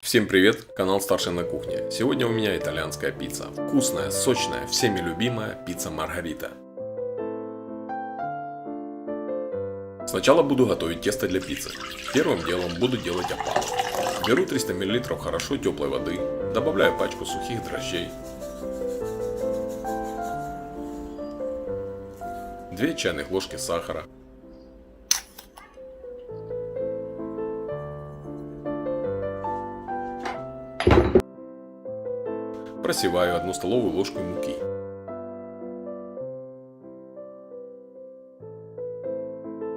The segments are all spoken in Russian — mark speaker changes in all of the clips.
Speaker 1: Всем привет, канал Старший на кухне. Сегодня у меня итальянская пицца. Вкусная, сочная, всеми любимая пицца Маргарита. Сначала буду готовить тесто для пиццы. Первым делом буду делать опалу. Беру 300 мл хорошо теплой воды, добавляю пачку сухих дрожжей, 2 чайных ложки сахара, просеваю 1 столовую ложку муки.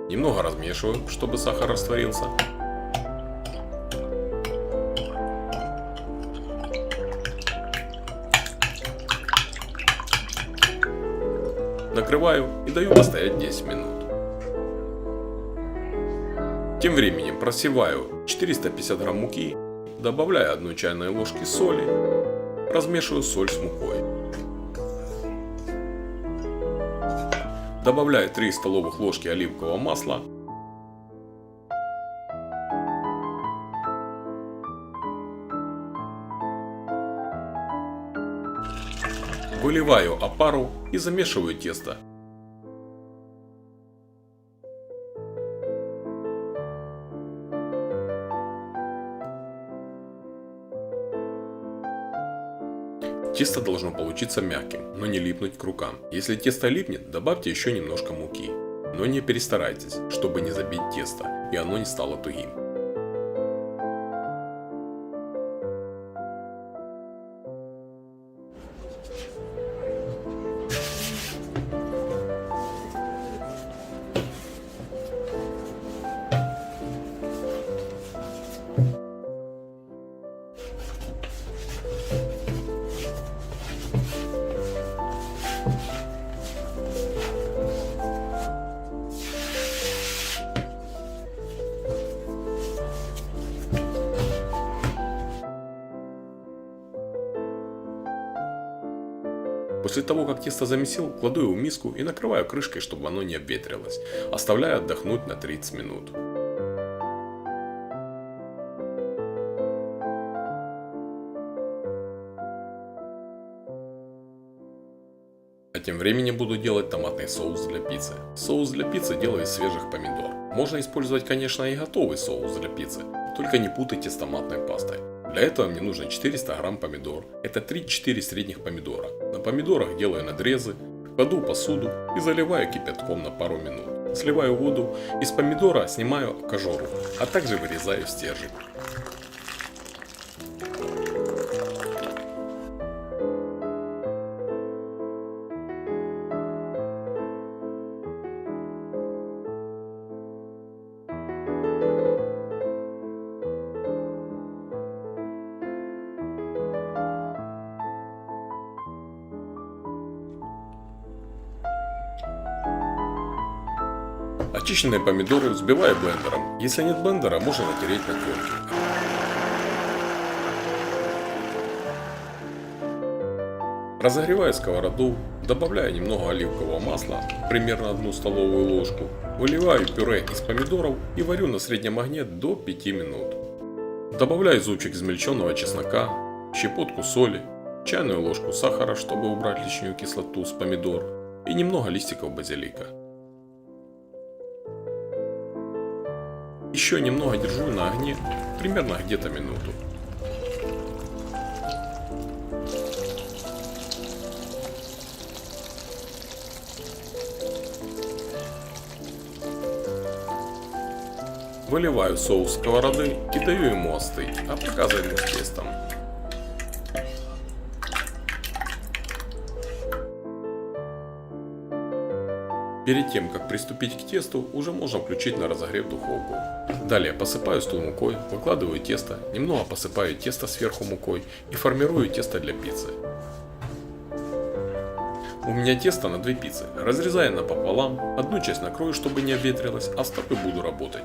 Speaker 1: Немного размешиваю, чтобы сахар растворился. Накрываю и даю постоять 10 минут. Тем временем просеваю 450 грамм муки, добавляю 1 чайной ложки соли, размешиваю соль с мукой. Добавляю 3 столовых ложки оливкового масла. Выливаю опару и замешиваю тесто. Тесто должно получиться мягким, но не липнуть к рукам. Если тесто липнет, добавьте еще немножко муки. Но не перестарайтесь, чтобы не забить тесто и оно не стало тугим. После того, как тесто замесил, кладу его в миску и накрываю крышкой, чтобы оно не обветрилось. Оставляю отдохнуть на 30 минут. А тем временем буду делать томатный соус для пиццы. Соус для пиццы делаю из свежих помидор. Можно использовать, конечно, и готовый соус для пиццы, только не путайте с томатной пастой. Для этого мне нужно 400 грамм помидор, это 3-4 средних помидора. На помидорах делаю надрезы, кладу в посуду и заливаю кипятком на пару минут. Сливаю воду, из помидора снимаю кожуру, а также вырезаю стержень. Очищенные помидоры взбиваю блендером. Если нет блендера, можно натереть на терке. Разогреваю сковороду, добавляю немного оливкового масла, примерно 1 столовую ложку. Выливаю пюре из помидоров и варю на среднем огне до 5 минут. Добавляю зубчик измельченного чеснока, щепотку соли, чайную ложку сахара, чтобы убрать лишнюю кислоту с помидор, и немного листиков базилика. Еще немного держу на огне, примерно где-то минуту. Выливаю соус с сковороды и даю ему остыть, а пока займусь тестом. Перед тем, как приступить к тесту, уже можно включить на разогрев духовку. Далее посыпаю стол мукой, выкладываю тесто, немного посыпаю тесто сверху мукой и формирую тесто для пиццы. У меня тесто на 2 пиццы. Разрезаю напополам, одну часть накрою, чтобы не обветрилось, а с второй буду работать.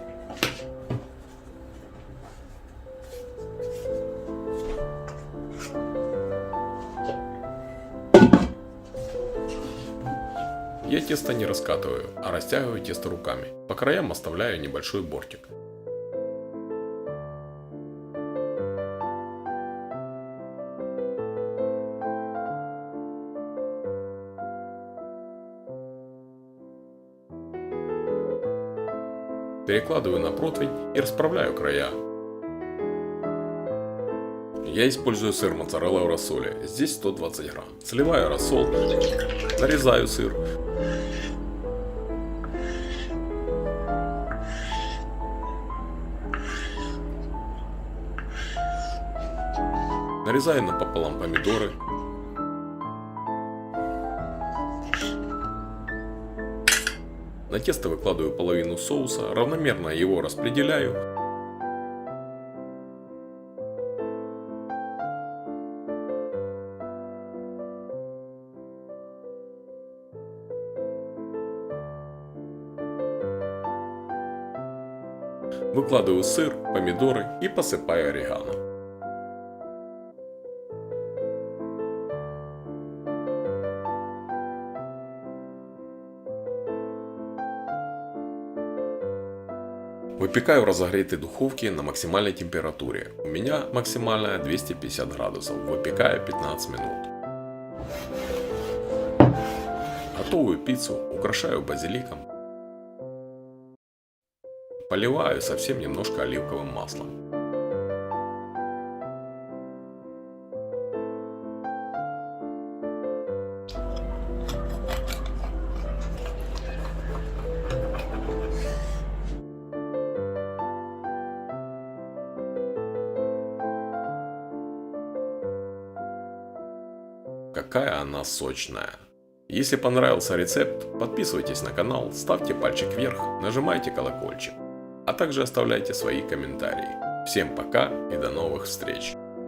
Speaker 1: Я тесто не раскатываю, а растягиваю тесто руками. По краям оставляю небольшой бортик. Перекладываю на противень и расправляю края. Я использую сыр моцарелла в рассоле, здесь 120 грамм. Сливаю рассол, нарезаю сыр. Нарезаю напополам помидоры. На тесто выкладываю половину соуса, равномерно его распределяю. Выкладываю сыр, помидоры и посыпаю орегано. Выпекаю в разогретой духовке на максимальной температуре. У меня максимальная 250 градусов. Выпекаю 15 минут. Готовую пиццу украшаю базиликом. Поливаю совсем немножко оливковым маслом. Какая она сочная! Если понравился рецепт, подписывайтесь на канал, ставьте пальчик вверх, нажимайте колокольчик, а также оставляйте свои комментарии. Всем пока и до новых встреч!